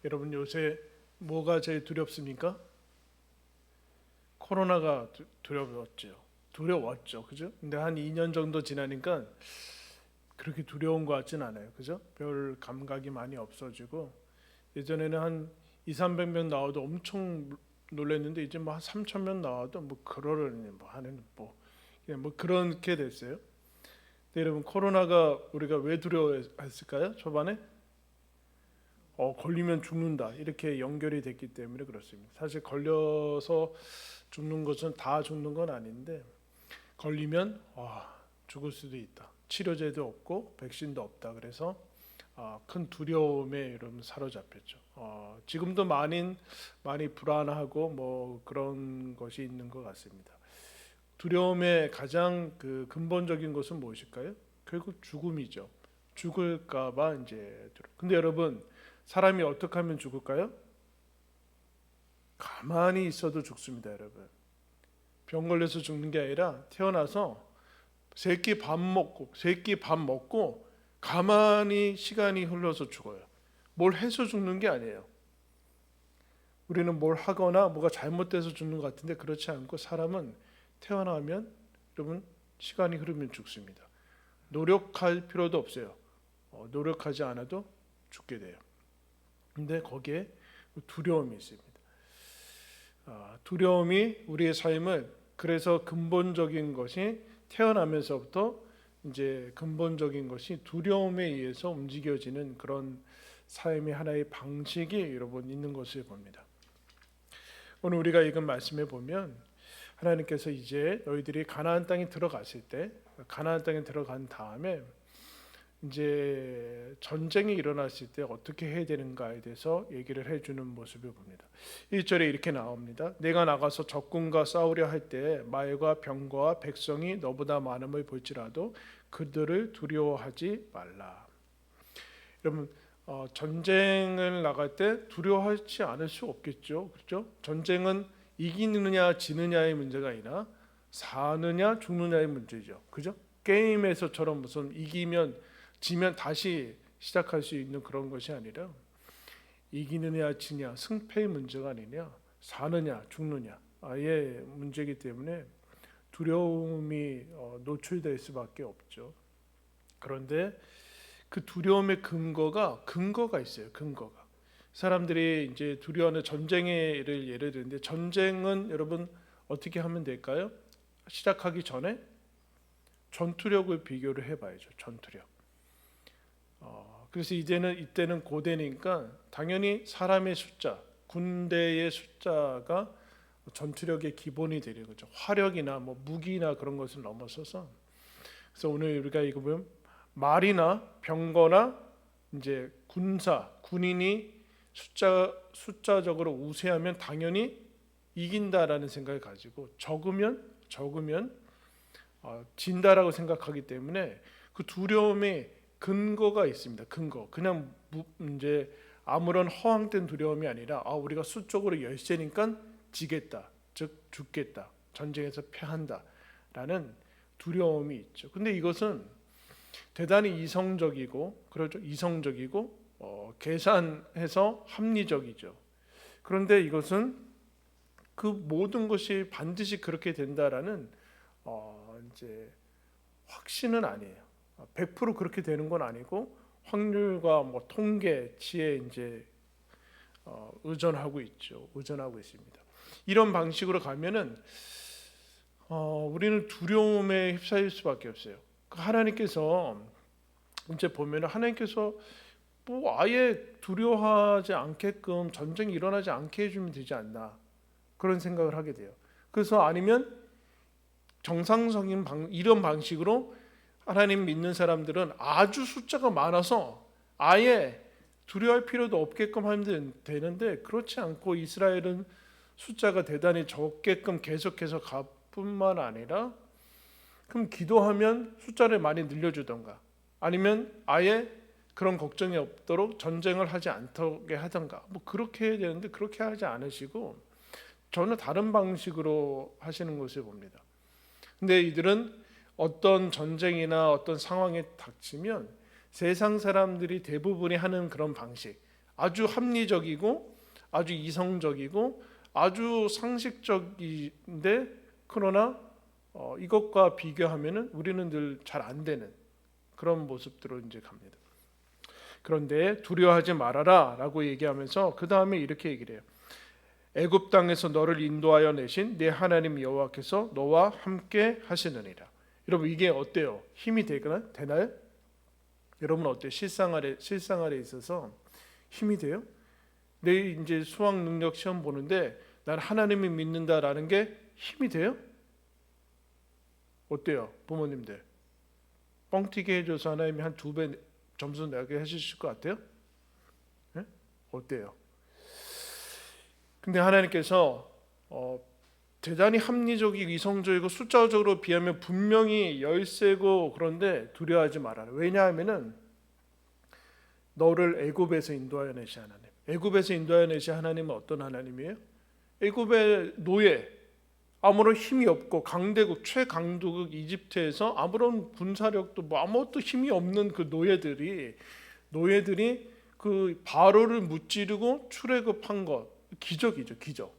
여러분 요새 뭐가 제일 두렵습니까? 코로나가 두려웠죠. 그죠? 근데 한 2년 정도 지나니까 그렇게 두려운 것 같진 않아요. 그죠? 별 감각이 많이 없어지고 예전에는 한 2, 300명 나와도 엄청 놀랐는데 이제 뭐 한 3천 명 나와도 뭐 그러려니 뭐 하는 뭐 그냥 뭐 그렇게 됐어요. 근데 여러분 코로나가 우리가 왜 두려워했을까요? 초반에 걸리면 죽는다 이렇게 연결이 됐기 때문에 그렇습니다. 사실 걸려서 죽는 것은 다 죽는 건 아닌데 걸리면 죽을 수도 있다. 치료제도 없고 백신도 없다. 그래서 큰 두려움에 여러분 사로잡혔죠. 지금도 많이 불안하고 뭐 그런 것이 있는 것 같습니다. 두려움의 가장 그 근본적인 것은 무엇일까요? 결국 죽음이죠. 죽을까봐 이제 근데 여러분 사람이 어떻게 하면 죽을까요? 가만히 있어도 죽습니다, 여러분. 병 걸려서 죽는 게 아니라 태어나서 세끼 밥 먹고 가만히 시간이 흘러서 죽어요. 뭘 해서 죽는 게 아니에요. 우리는 뭘 하거나 뭐가 잘못돼서 죽는 것 같은데 그렇지 않고 사람은 태어나면 여러분 시간이 흐르면 죽습니다. 노력할 필요도 없어요. 노력하지 않아도 죽게 돼요. 근데 거기에 두려움이 있습니다. 두려움이 우리의 삶을 그래서 근본적인 것이 태어나면서부터 이제 근본적인 것이 두려움에 의해서 움직여지는 그런 삶의 하나의 방식이 여러분 있는 것을 봅니다. 오늘 우리가 읽은 말씀에 보면 하나님께서 이제 너희들이 가나안 땅에 들어갔을 때 가나안 땅에 들어간 다음에 이제 전쟁이 일어났을 때 어떻게 해야 되는가에 대해서 얘기를 해주는 모습을 봅니다. 1절에 이렇게 나옵니다. 내가 나가서 적군과 싸우려 할 때 말과 병거와 백성이 너보다 많음을 볼지라도 그들을 두려워하지 말라. 여러분 전쟁을 나갈 때 두려워하지 않을 수 없겠죠. 그렇죠? 전쟁은 이기느냐 지느냐의 문제가 아니라 사느냐 죽느냐의 문제죠. 그죠? 게임에서처럼 무슨 이기면 지면 다시 시작할 수 있는 그런 것이 아니라 이기느냐 지냐 승패의 문제가 아니냐 사느냐 죽느냐 아예 문제이기 때문에 두려움이 노출될 수밖에 없죠. 그런데 그 두려움의 근거가 있어요. 근거가 사람들이 이제 두려워하는 전쟁을 예를 드는데 전쟁은 여러분 어떻게 하면 될까요? 시작하기 전에 전투력을 비교를 해봐야죠. 전투력. 그래서 이때는 고대니까 당연히 사람의 숫자, 군대의 숫자가 전투력의 기본이 되는 거죠. 화력이나 뭐 무기나 그런 것을 넘어서서 그래서 오늘 우리가 이거 보면 말이나 병거나 이제 군인이 숫자적으로 우세하면 당연히 이긴다라는 생각을 가지고 적으면 진다라고 생각하기 때문에 그 두려움의 근거가 있습니다. 근거. 그냥 이제 아무런 허황된 두려움이 아니라 우리가 수적으로 열세니까 지겠다. 즉 죽겠다. 전쟁에서 패한다라는 두려움이 있죠. 근데 이것은 대단히 이성적이고 그렇죠. 이성적이고 계산해서 합리적이죠. 그런데 이것은 그 모든 것이 반드시 그렇게 된다라는 이제 확신은 아니에요. 100% 그렇게 되는 건 아니고 확률과 뭐 통계치에 이제 의존하고 있습니다. 이런 방식으로 가면은 우리는 두려움에 휩싸일 수밖에 없어요. 하나님께서 이제 보면은 하나님께서 뭐 아예 두려워하지 않게끔 전쟁이 일어나지 않게 해주면 되지 않나 그런 생각을 하게 돼요. 그래서 아니면 정상적인 이런 방식으로 하나님 믿는 사람들은 아주 숫자가 많아서 아예 두려워할 필요도 없게끔 하면 되는데 그렇지 않고 이스라엘은 숫자가 대단히 적게끔 계속해서 갈 뿐만 아니라 그럼 기도하면 숫자를 많이 늘려주던가 아니면 아예 그런 걱정이 없도록 전쟁을 하지 않게 하던가 뭐 그렇게 해야 되는데 그렇게 하지 않으시고 전혀 다른 방식으로 하시는 것을 봅니다. 근데 이들은 어떤 전쟁이나 어떤 상황에 닥치면 세상 사람들이 대부분이 하는 그런 방식 아주 합리적이고 아주 이성적이고 아주 상식적인데 그러나 이것과 비교하면은 우리는 늘 잘 안 되는 그런 모습들로 이제 갑니다. 그런데 두려워하지 말아라라고 얘기하면서 그 다음에 이렇게 얘기를 해요. 애굽 땅에서 너를 인도하여 내신 내 하나님 여호와께서 너와 함께 하시느니라. 여러분 이게 어때요? 힘이 되나요? 여러분 어때요? 실생활에 있어서 힘이 돼요? 내일 이제 수학 능력 시험 보는데 난 하나님을 믿는다라는 게 힘이 돼요? 어때요? 부모님들 뻥튀기 해줘서 하나님이 한 2배 점수 내게 해주실 것 같아요? 네? 어때요? 근데 하나님께서 대단히 합리적이고 이성적이고 숫자적으로 비하면 분명히 열세고 그런데 두려워하지 말아라. 왜냐하면은 너를 애굽에서 인도하여 내신 하나님. 애굽에서 인도하여 내신 하나님은 어떤 하나님이에요? 애굽의 노예, 아무런 힘이 없고 강대국 최강대국 이집트에서 아무런 군사력도 뭐 아무것도 힘이 없는 그 노예들이 그 바로를 무찌르고 출애굽한 것 기적이죠, 기적.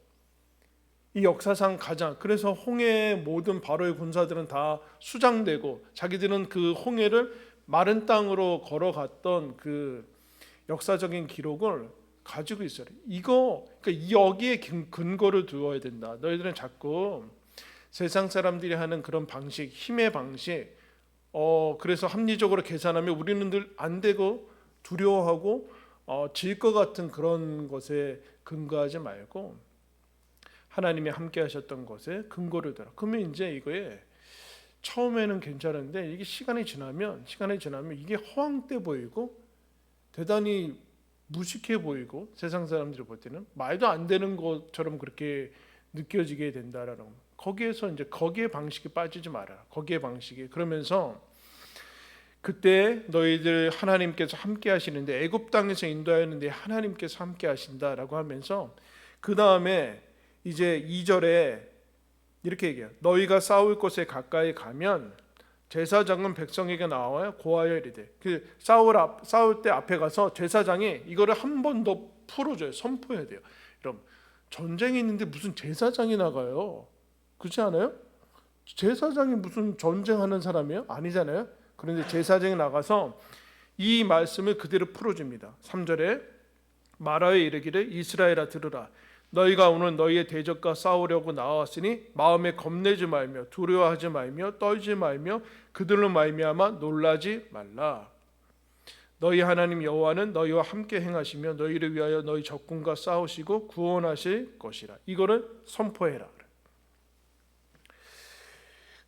이 역사상 가장 그래서 홍해의 모든 바로의 군사들은 다 수장되고 자기들은 그 홍해를 마른 땅으로 걸어갔던 그 역사적인 기록을 가지고 있어요. 그러니까 여기에 근거를 두어야 된다. 너희들은 자꾸 세상 사람들이 하는 그런 방식, 힘의 방식, 그래서 합리적으로 계산하면 우리는 늘 안 되고 두려워하고 질 것 같은 그런 것에 근거하지 말고 하나님이 함께 하셨던 것에 근거를 들어. 그러면 이제 이거에 처음에는 괜찮은데 이게 시간이 지나면 이게 허황돼 보이고 대단히 무식해 보이고 세상 사람들이 볼 때는 말도 안 되는 것처럼 그렇게 느껴지게 된다라는 거. 거기에서 이제 거기에 방식에 빠지지 마라. 거기에 방식이 그러면서 그때 너희들 하나님께서 함께 하시는데 애굽 땅에서 인도하였는데 하나님께서 함께 하신다라고 하면서 그 다음에 이제 2절에 이렇게 얘기해요. 너희가 싸울 곳에 가까이 가면 제사장은 백성에게 나와요. 고하여 이르되 그 싸울 때 앞에 가서 제사장이 이거를 한 번 더 풀어줘요. 선포해야 돼요. 여러분 전쟁이 있는데 무슨 제사장이 나가요? 그렇지 않아요? 제사장이 무슨 전쟁하는 사람이에요? 아니잖아요. 그런데 제사장이 나가서 이 말씀을 그대로 풀어줍니다. 3절에 말하여 이르기를 이스라엘아 들으라. 너희가 오늘 너희의 대적과 싸우려고 나왔으니 마음에 겁내지 말며 두려워하지 말며 떨지 말며 그들로 말미암아 놀라지 말라. 너희 하나님 여호와는 너희와 함께 행하시며 너희를 위하여 너희 적군과 싸우시고 구원하실 것이라. 이거를 선포해라.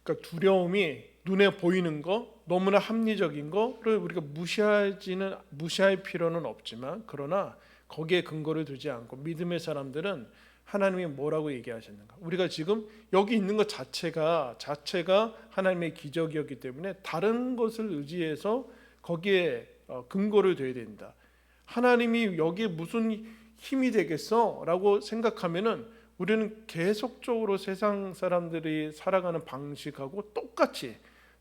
그러니까 두려움이 눈에 보이는 거, 너무나 합리적인 거를 우리가 무시할 필요는 없지만 그러나 거기에 근거를 두지 않고 믿음의 사람들은 하나님이 뭐라고 얘기하셨는가? 우리가 지금 여기 있는 것 자체가 하나님의 기적이었기 때문에 다른 것을 의지해서 거기에 근거를 둬야 된다. 하나님이 여기에 무슨 힘이 되겠어? 라고 생각하면은 우리는 계속적으로 세상 사람들이 살아가는 방식하고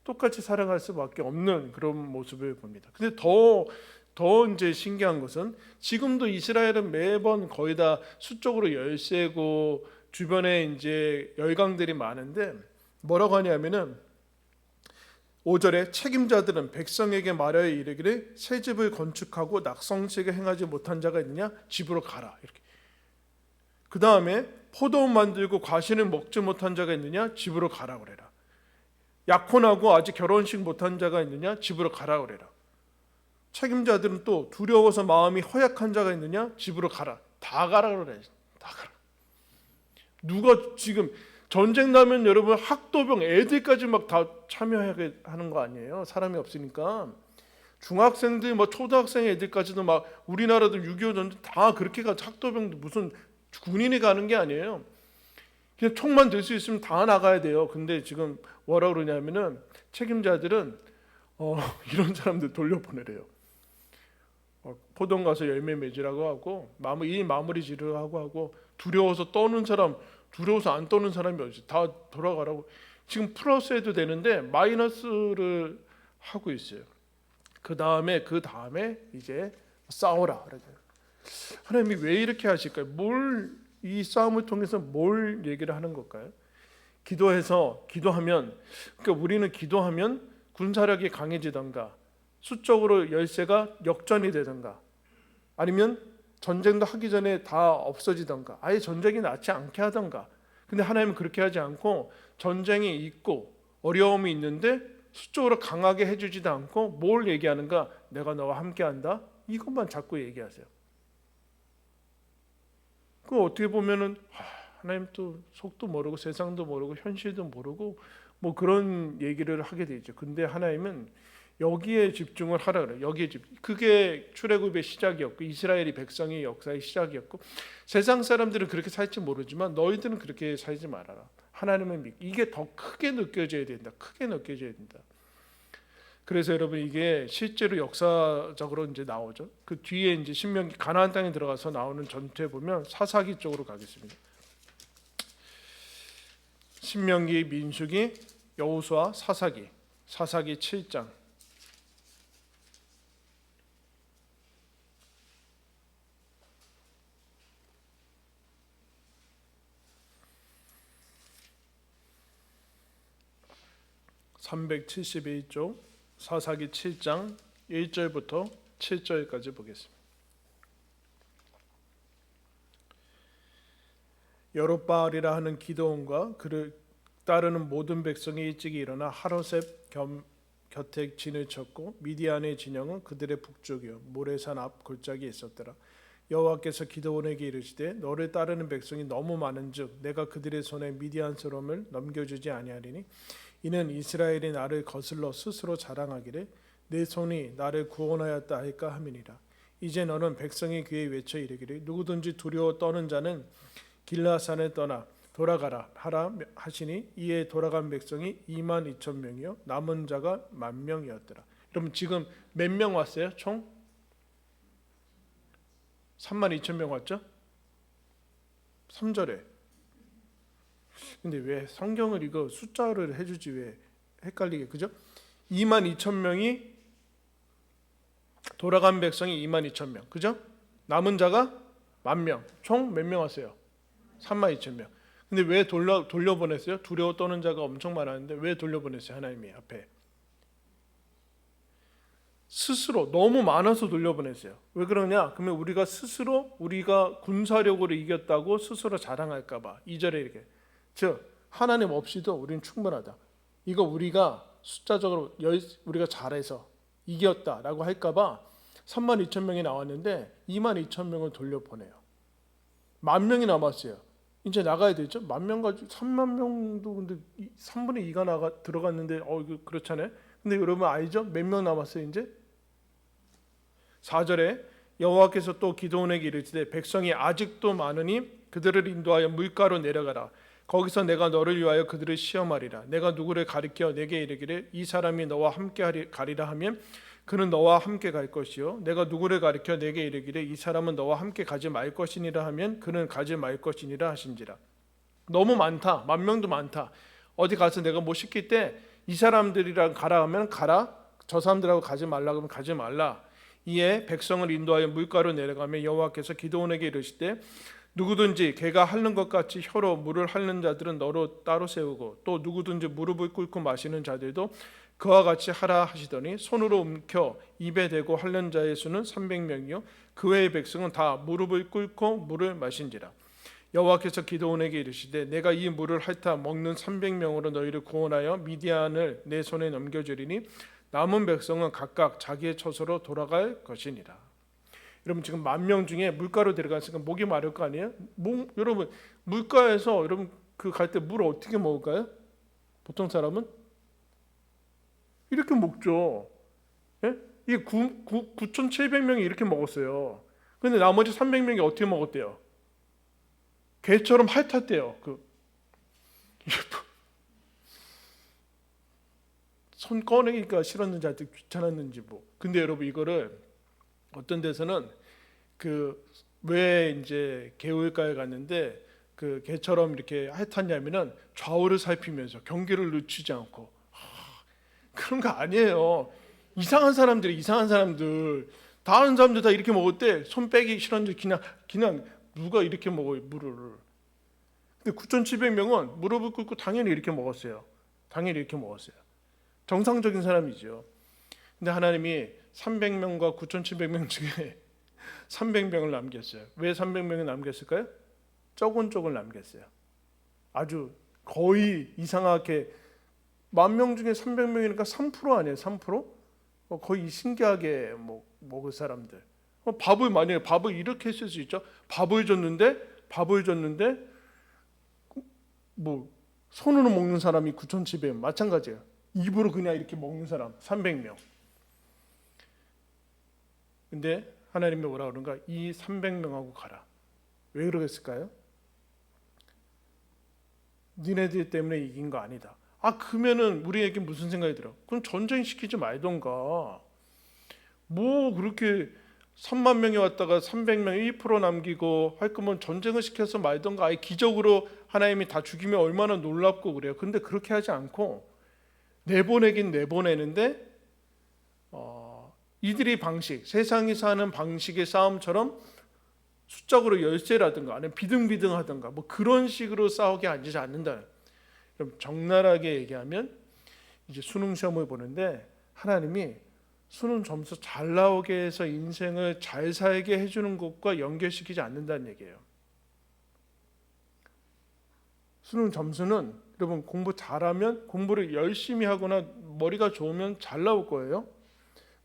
똑같이 살아갈 수밖에 없는 그런 모습을 봅니다. 근데 더 이제 신기한 것은 지금도 이스라엘은 매번 거의 다 수적으로 열세고 주변에 이제 열강들이 많은데 뭐라고 하냐면은 5절에 책임자들은 백성에게 말하여 이르기를 새 집을 건축하고 낙성식을 행하지 못한 자가 있느냐? 집으로 가라. 이렇게. 그 다음에 포도원 만들고 과실을 먹지 못한 자가 있느냐? 집으로 가라 그래라. 약혼하고 아직 결혼식 못한 자가 있느냐? 집으로 가라 그래라. 책임자들은 또 두려워서 마음이 허약한 자가 있느냐? 집으로 가라. 다 가라 그래. 다 가라. 누가 지금 전쟁 나면 여러분 학도병 애들까지 막 다 참여하게 하는 거 아니에요? 사람이 없으니까. 중학생들 뭐 초등학생 애들까지도 막 우리나라도 6.25 전쟁 다 그렇게 가. 학도병도 무슨 군인이 가는 게 아니에요. 그냥 총만 들 수 있으면 다 나가야 돼요. 근데 지금 뭐라 그러냐면은 책임자들은 이런 사람들 돌려보내래요. 포동 가서 열매 맺으라고 하고 마무리 지르라고 하고 두려워서 두려워서 안 떠는 사람이 어디 다 돌아가라고. 지금 플러스 해도 되는데 마이너스를 하고 있어요. 그 다음에 이제 싸워라. 하나님이 왜 이렇게 하실까요? 이 싸움을 통해서 뭘 얘기를 하는 걸까요? 기도하면, 그러니까 우리는 기도하면 군사력이 강해지던가, 수적으로 열세가 역전이 되던가, 아니면 전쟁도 하기 전에 다 없어지던가, 아예 전쟁이 나지 않게 하던가. 근데 하나님은 그렇게 하지 않고 전쟁이 있고 어려움이 있는데 수적으로 강하게 해주지도 않고 뭘 얘기하는가? 내가 너와 함께한다. 이것만 자꾸 얘기하세요. 그 어떻게 보면은 하나님 또 속도 모르고 세상도 모르고 현실도 모르고 뭐 그런 얘기를 하게 되죠. 근데 하나님은 여기에 집중을 하라 그래요. 그게 출애굽의 시작이었고 이스라엘이 백성의 역사의 시작이었고, 세상 사람들은 그렇게 살지 모르지만 너희들은 그렇게 살지 말아라. 하나님은 이게 더 크게 느껴져야 된다. 크게 느껴져야 된다. 그래서 여러분 이게 실제로 역사적으로 이제 나오죠. 그 뒤에 이제 신명기 가나안 땅에 들어가서 나오는 전투에 보면 사사기 쪽으로 가겠습니다. 신명기, 민수기, 여호수아, 사사기 7장. (371쪽) 사사기 7장 1절부터 7절까지 보겠습니다. 여롯바알이라 하는 기드온과 그를 따르는 모든 백성이 일찍이 일어나 하로셋 곁에 진을 쳤고 미디안의 진영은 그들의 북쪽이요 모레산 앞 골짜기에 있었더라. 여호와께서 기드온에게 이르시되 너를 따르는 백성이 너무 많은즉 내가 그들의 손에 미디안 사람을 넘겨주지 아니하리니 이는 이스라엘이 나를 거슬러 스스로 자랑하기를 내 손이 나를 구원하였다 할까 함이니라. 이제 너는 백성의 귀에 외쳐 이르기를 누구든지 두려워 떠는 자는 길라산을 떠나 돌아가라 하라 하시니 이에 돌아간 백성이 22,000명이요 남은 자가 10,000명이었더라. 여러분 지금 몇 명 왔어요? 총 32,000명 왔죠? 3절에. 근데 왜 성경을 이거 숫자를 해주지 왜 헷갈리게, 그죠? 22,000명이 돌아간 백성이 22,000명, 그죠? 남은 자가 10,000명. 총 몇 명 왔어요? 32,000명. 근데 왜 돌려보냈어요? 두려워 떠는 자가 엄청 많았는데 왜 돌려보냈어요? 하나님이 앞에 스스로 너무 많아서 돌려보냈어요. 왜 그러냐? 그러면 우리가 군사력으로 이겼다고 스스로 자랑할까 봐. 2절에 이렇게, 즉 하나님 없이도 우리는 충분하다. 이거 우리가 숫자적으로 우리가 잘해서 이겼다라고 할까 봐 32,000명이 나왔는데 22,000명을 돌려보내요. 10,000명이 남았어요. 이제 나가야 되죠. 10,000명 가지고 30,000명도 근데 3분의 2가 들어갔는데 이거 그렇잖아요. 근데 여러분 알죠? 몇 명 남았어요 이제? 4절에 여호와께서 또 기드온에게 이르시되 백성이 아직도 많으니 그들을 인도하여 물가로 내려가라. 거기서 내가 너를 위하여 그들을 시험하리라. 내가 누구를 가리켜 내게 이르기를 이 사람이 너와 함께 가리라 하면 그는 너와 함께 갈 것이요 내가 누구를 가리켜 내게 이르기를 이 사람은 너와 함께 가지 말 것이니라 하면 그는 가지 말 것이니라 하신지라. 너무 많다. 10,000명도 많다. 어디 가서 내가 뭐 시킬 때 이 사람들이랑 가라 하면 가라, 저 사람들하고 가지 말라 그러면 가지 말라. 이에 백성을 인도하여 물가로 내려가며 여호와께서 기드온에게 이르시되 누구든지 개가 핥는 것 같이 혀로 물을 핥는 자들은 너로 따로 세우고 또 누구든지 무릎을 꿇고 마시는 자들도 그와 같이 하라 하시더니 손으로 움켜 입에 대고 핥는 자의 수는 300명이요 그 외의 백성은 다 무릎을 꿇고 물을 마신지라. 여호와께서 기드온에게 이르시되 내가 이 물을 핥아 먹는 300명으로 너희를 구원하여 미디안을 내 손에 넘겨주리니 남은 백성은 각각 자기의 처소로 돌아갈 것이니라. 여러분 지금 10,000명 중에 물가로 데려갔으니까 목이 마를 거 아니에요? 여러분 물가에서 여러분 그 갈 때 물 어떻게 먹을까요? 보통 사람은 이렇게 먹죠. 예? 이게 9,700명이 이렇게 먹었어요. 근데 나머지 300명이 어떻게 먹었대요? 개처럼 핥았대요. 손 꺼내기가 싫었는지 하여튼 귀찮았는지 뭐. 근데 여러분 이거를 어떤 데서는 왜 이제 개울가에 갔는데 그 개처럼 이렇게 핥았냐면은 좌우를 살피면서 경계를 늦추지 않고. 그런 거 아니에요. 이상한 사람들 다 아는 사람들 다 이렇게 먹을 때 손 빼기 싫었는데 그냥 누가 이렇게 먹어요, 무릎을. 근데 9,700명은 무릎을 꿇고 당연히 이렇게 먹었어요. 당연히 이렇게 먹었어요. 정상적인 사람이죠. 근데 하나님이 300명과 9,700명 중에 300명을 남겼어요. 왜 300명을 남겼을까요? 적은 쪽을 남겼어요. 아주 거의 이상하게 10,000명 중에 300명이니까 3% 아니에요? 3%? 거의 신기하게 먹을 사람들. 만약에 밥을 이렇게 했을 수 있죠. 밥을 줬는데 손으로 먹는 사람이 9,700명 마찬가지예요. 입으로 그냥 이렇게 먹는 사람 300명. 근데 하나님이 뭐라 그런가? 이 300명하고 가라. 왜 그러겠을까요? 니네들 때문에 이긴 거 아니다. 그러면은 우리에게 무슨 생각이 들어? 그럼 전쟁시키지 말던가. 그렇게 3만 명이 왔다가 300명 1% 남기고 할 거면 전쟁을 시켜서 말던가. 아예 기적으로 하나님이 다 죽이면 얼마나 놀랍고 그래요. 근데 그렇게 하지 않고 내보내긴 내보내는데 이들이 세상이 사는 방식의 싸움처럼 숫자로 열세라든가 아니면 비등비등하든가 그런 식으로 싸우게 하지 않는다. 그럼 적나라하게 얘기하면 이제 수능 시험을 보는데 하나님이 수능 점수 잘 나오게 해서 인생을 잘 살게 해주는 것과 연결시키지 않는다는 얘기예요. 수능 점수는 여러분 공부 잘하면 공부를 열심히 하거나 머리가 좋으면 잘 나올 거예요.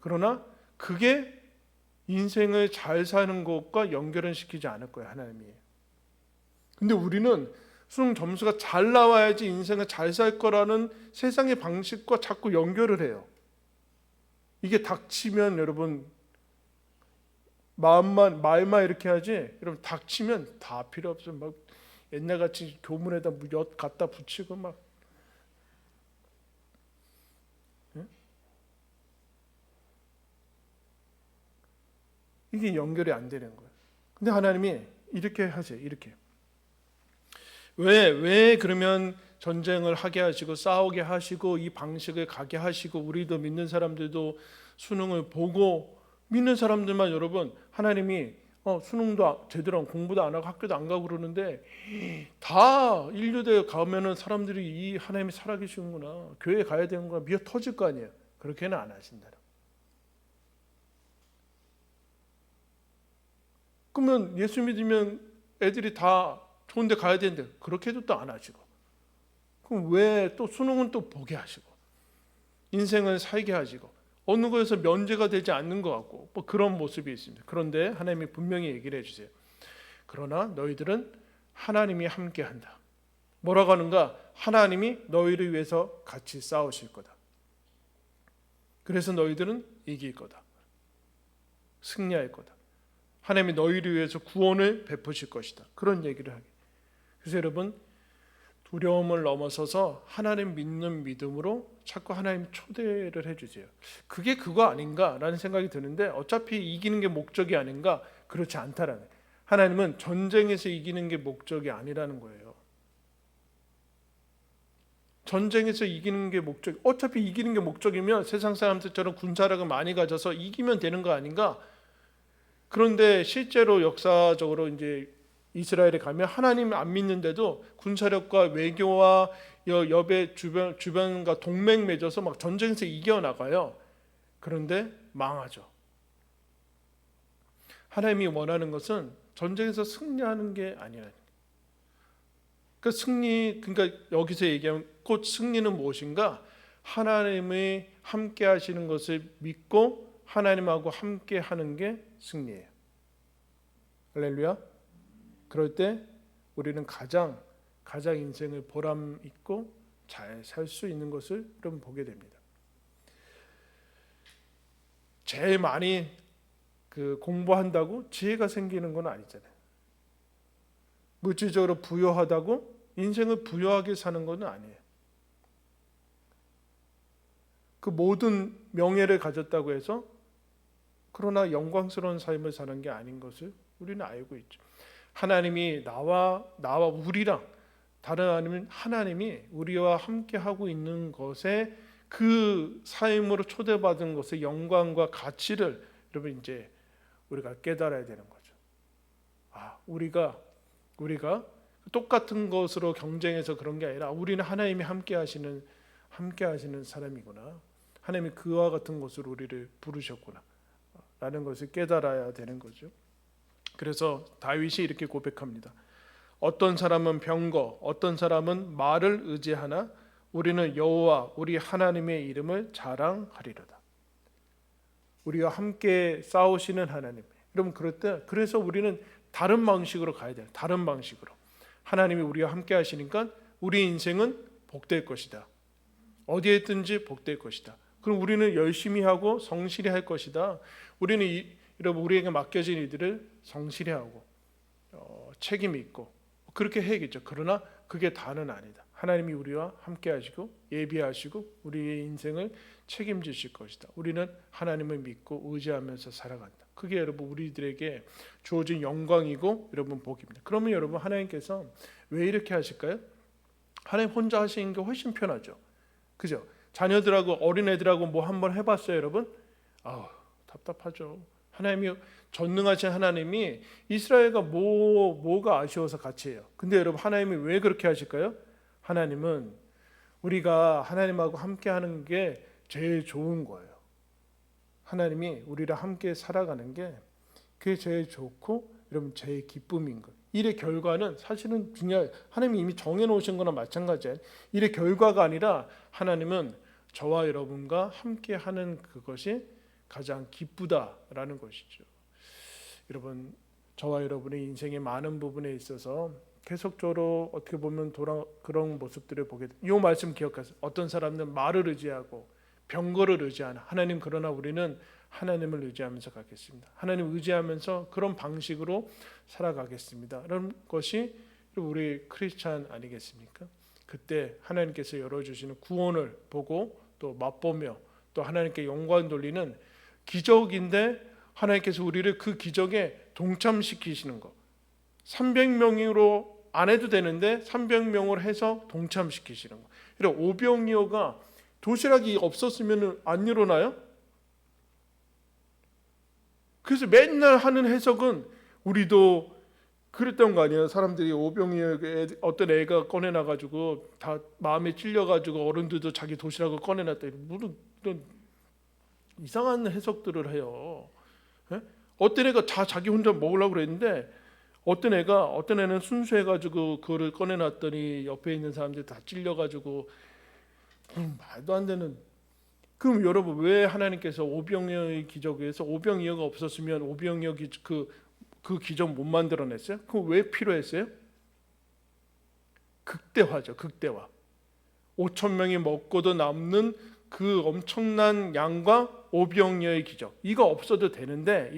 그러나 그게 인생을 잘 사는 것과 연결은 시키지 않을 거예요, 하나님이. 근데 우리는 수능 점수가 잘 나와야지 인생을 잘 살 거라는 세상의 방식과 자꾸 연결을 해요. 이게 닥치면 여러분 말만 이렇게 하지, 여러분 닥치면 다 필요 없어요. 막 옛날같이 교문에다 엿 갖다 붙이고 막. 이게 연결이 안 되는 거예요. 근데 하나님이 이렇게 하세요. 이렇게. 왜 그러면 전쟁을 하게 하시고 싸우게 하시고 이 방식을 가게 하시고 우리도 믿는 사람들도 수능을 보고 믿는 사람들만 여러분 하나님이 수능도 제대로 공부도 안 하고 학교도 안 가고 그러는데 다 인류대에 가면은 사람들이 이 하나님이 살아계시는구나, 교회 가야 되는구나 미어 터질 거 아니에요. 그렇게는 안 하신다. 그러면 예수 믿으면 애들이 다 좋은데 가야 되는데 그렇게도 또 안 하시고, 그럼 왜 또 수능은 또 보게 하시고 인생을 살게 하시고 어느 것에서 면제가 되지 않는 것 같고 그런 모습이 있습니다. 그런데 하나님이 분명히 얘기를 해주세요. 그러나 너희들은 하나님이 함께한다. 뭐라고 하는가? 하나님이 너희를 위해서 같이 싸우실 거다. 그래서 너희들은 이길 거다. 승리할 거다. 하나님이 너희를 위해서 구원을 베푸실 것이다. 그런 얘기를 하게. 그래서 여러분 두려움을 넘어서서 하나님 믿는 믿음으로 자꾸 하나님 초대를 해주세요. 그게 그거 아닌가라는 생각이 드는데 어차피 이기는 게 목적이 아닌가? 그렇지 않다라는 거예요. 하나님은 전쟁에서 이기는 게 목적이 아니라는 거예요. 전쟁에서 이기는 게 목적. 어차피 이기는 게 목적이면 세상 사람들처럼 군사력을 많이 가져서 이기면 되는 거 아닌가? 그런데 실제로 역사적으로 이제 이스라엘에 가면 하나님 안 믿는데도 군사력과 외교와 여배 주변과 동맹 맺어서 막 전쟁에서 이겨나가요. 그런데 망하죠. 하나님이 원하는 것은 전쟁에서 승리하는 게 아니라. 그러니까 여기서 얘기하면 곧 승리는 무엇인가? 하나님이 함께 하시는 것을 믿고 하나님하고 함께 하는 게 승리예요. 할렐루야. 그럴 때 우리는 가장 인생을 보람 있고 잘 살 수 있는 것을 여러분 보게 됩니다. 제일 많이 공부한다고 지혜가 생기는 건 아니잖아요. 물질적으로 부유하다고 인생을 부유하게 사는 건 아니에요. 그 모든 명예를 가졌다고 해서 그러나 영광스러운 삶을 사는 게 아닌 것을 우리는 알고 있죠. 하나님이 나와 우리랑 다른 하나님이 우리와 함께 하고 있는 것에 그 삶으로 초대받은 것의 영광과 가치를 여러분 이제 우리가 깨달아야 되는 거죠. 우리가 똑같은 것으로 경쟁해서 그런 게 아니라 우리는 하나님이 함께 하시는 사람이구나. 하나님이 그와 같은 것으로 우리를 부르셨구나 라는 것을 깨달아야 되는 거죠. 그래서 다윗이 이렇게 고백합니다. 어떤 사람은 병거, 어떤 사람은 말을 의지하나 우리는 여호와 우리 하나님의 이름을 자랑하리로다. 우리와 함께 싸우시는 하나님. 여러분 그래서 우리는 다른 방식으로 가야 돼요. 다른 방식으로. 하나님이 우리와 함께 하시니까 우리 인생은 복될 것이다. 어디에 있든지 복될 것이다. 그럼 우리는 열심히 하고 성실히 할 것이다. 우리는 여러분 우리에게 맡겨진 일들을 성실히 하고 책임 있고 그렇게 해야겠죠. 그러나 그게 다는 아니다. 하나님이 우리와 함께 하시고 예비하시고 우리의 인생을 책임지실 것이다. 우리는 하나님을 믿고 의지하면서 살아간다. 그게 여러분 우리들에게 주어진 영광이고 여러분 복입니다. 그러면 여러분 하나님께서 왜 이렇게 하실까요? 하나님 혼자 하시는 게 훨씬 편하죠. 그죠? 자녀들하고 어린애들하고 뭐 한번 해봤어요 여러분? 답답하죠. 하나님이 전능하신 하나님이 이스라엘과 뭐가 아쉬워서 같이 해요. 근데 여러분 하나님이 왜 그렇게 하실까요? 하나님은 우리가 하나님하고 함께 하는 게 제일 좋은 거예요. 하나님이 우리랑 함께 살아가는 게 그게 제일 좋고 여러분 제일 기쁨인 거예요. 일의 결과는 사실은 중요해요. 하나님이 이미 정해놓으신 거나 마찬가지예요. 일의 결과가 아니라 하나님은 저와 여러분과 함께 하는 그것이 가장 기쁘다라는 것이죠. 여러분 저와 여러분의 인생의 많은 부분에 있어서 계속적으로 어떻게 보면 그런 모습들을 보게 돼요. 이 말씀 기억하세요. 어떤 사람은 말을 의지하고 병거를 의지하나 하나님, 그러나 우리는 하나님을 의지하면서 가겠습니다. 하나님 의지하면서 그런 방식으로 살아가겠습니다. 이런 것이 우리 크리스찬 아니겠습니까? 그때 하나님께서 열어주시는 구원을 보고 또 맛보며 또 하나님께 영광 돌리는 기적인데 하나님께서 우리를 그 기적에 동참시키시는 것. 300명으로 안 해도 되는데 300명으로 해서 동참시키시는 것. 이런 오병이어가 도시락이 없었으면 안 일어나요? 그래서 맨날 하는 해석은 우리도 그랬던 거 아니에요? 사람들이 오병이어 어떤 애가 꺼내놔가지고 다 마음에 찔려가지고 어른들도 자기 도시락을 꺼내놨다. 무슨 이상한 해석들을 해요. 예? 어떤 애가 다 자기 혼자 먹으려고 그랬는데 어떤 애는 순수해가지고 그거를 꺼내놨더니 옆에 있는 사람들 다 찔려가지고 말도 안 되는. 그럼 여러분 왜 하나님께서 오병이어의 기적에서 오병이어가 없었으면 오병이어 그 기적 못 만들어냈어요? 그럼 왜 필요했어요? 극대화죠. 극대화. 5천 명이 먹고도 남는 그 엄청난 양과 오병이어의 기적. 이거 없어도 되는데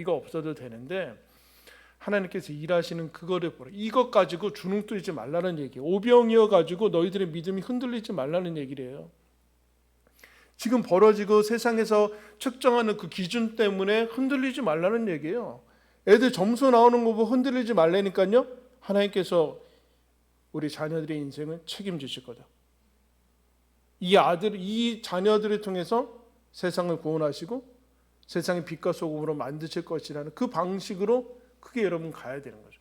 하나님께서 일하시는 그거를 보라. 이것 가지고 주눅 들지 말라는 얘기예요. 오병이어 가지고 너희들의 믿음이 흔들리지 말라는 얘기래요. 지금 벌어지고 세상에서 측정하는 그 기준 때문에 흔들리지 말라는 얘기예요. 애들 점수 나오는 거 보고 흔들리지 말라니까요. 하나님께서 우리 자녀들의 인생을 책임지실 거다. 이 자녀들을 통해서 세상을 구원하시고 세상의 빛과 소금으로 만드실 것이라는 그 방식으로 그게 여러분 가야 되는 거죠.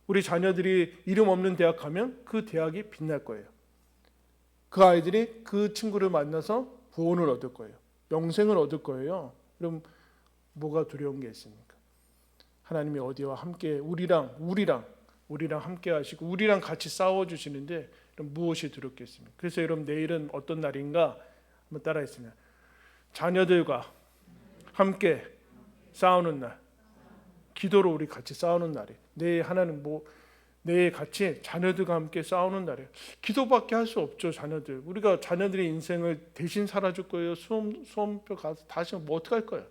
우리 자녀들이 이름 없는 대학 가면 그 대학이 빛날 거예요. 그 아이들이 그 친구를 만나서 구원을 얻을 거예요. 영생을 얻을 거예요. 그럼 뭐가 두려운 게 있습니까? 하나님이 어디와 함께 우리랑 함께 하시고 우리랑 같이 싸워 주시는데 무엇이 두렵겠습니까? 그래서 여러분 내일은 어떤 날인가 한번 따라했습니다. 자녀들과 함께 싸우는 날. 기도로 우리 같이 싸우는 날이에요. 내일 같이 자녀들과 함께 싸우는 날이에요. 기도밖에 할 수 없죠. 우리가 자녀들의 인생을 대신 살아줄 거예요. 수험표 가서 다시 뭐 어떻게 할 거예요?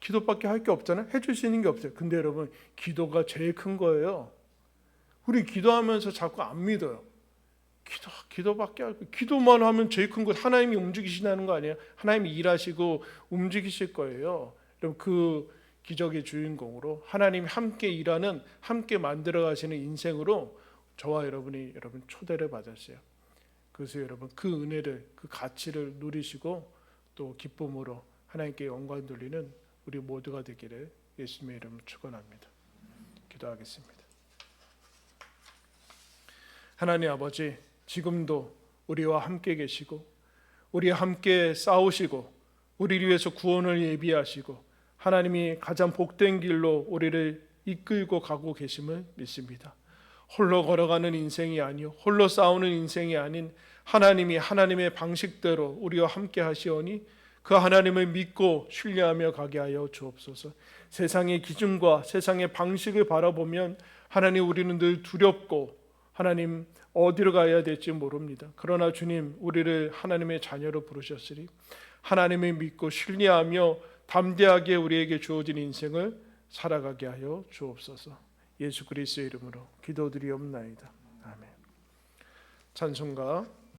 기도밖에 할 게 없잖아요. 해줄 수 있는 게 없어요. 근데 여러분 기도가 제일 큰 거예요. 우리 기도하면서 자꾸 안 믿어요. 기도밖에 할 거. 기도만 하면 제일 큰 거 하나님이 움직이시는 거 아니에요? 하나님이 일하시고 움직이실 거예요. 여러분 그 기적의 주인공으로 하나님이 함께 일하는, 함께 만들어 가시는 인생으로 저와 여러분 초대를 받았어요. 그래서 여러분 그 은혜를, 그 가치를 누리시고 또 기쁨으로 하나님께 영광 돌리는 우리 모두가 되기를 예수님의 이름으로 축원합니다. 기도하겠습니다. 하나님 아버지, 지금도 우리와 함께 계시고 우리와 함께 싸우시고 우리를 위해서 구원을 예비하시고 하나님이 가장 복된 길로 우리를 이끌고 가고 계심을 믿습니다. 홀로 걸어가는 인생이 아니요 홀로 싸우는 인생이 아닌 하나님이 하나님의 방식대로 우리와 함께 하시오니 그 하나님을 믿고 신뢰하며 가게 하여 주옵소서. 세상의 기준과 세상의 방식을 바라보면 하나님 우리는 늘 두렵고 하나님 어디로 가야 될지 모릅니다. 그러나 주님 우리를 하나님의 자녀로 부르셨으니 하나님을 믿고 신뢰하며 담대하게 우리에게 주어진 인생을 살아가게 하여 주옵소서. 예수 그리스도의 이름으로 기도드리옵나이다. 아멘. 찬송가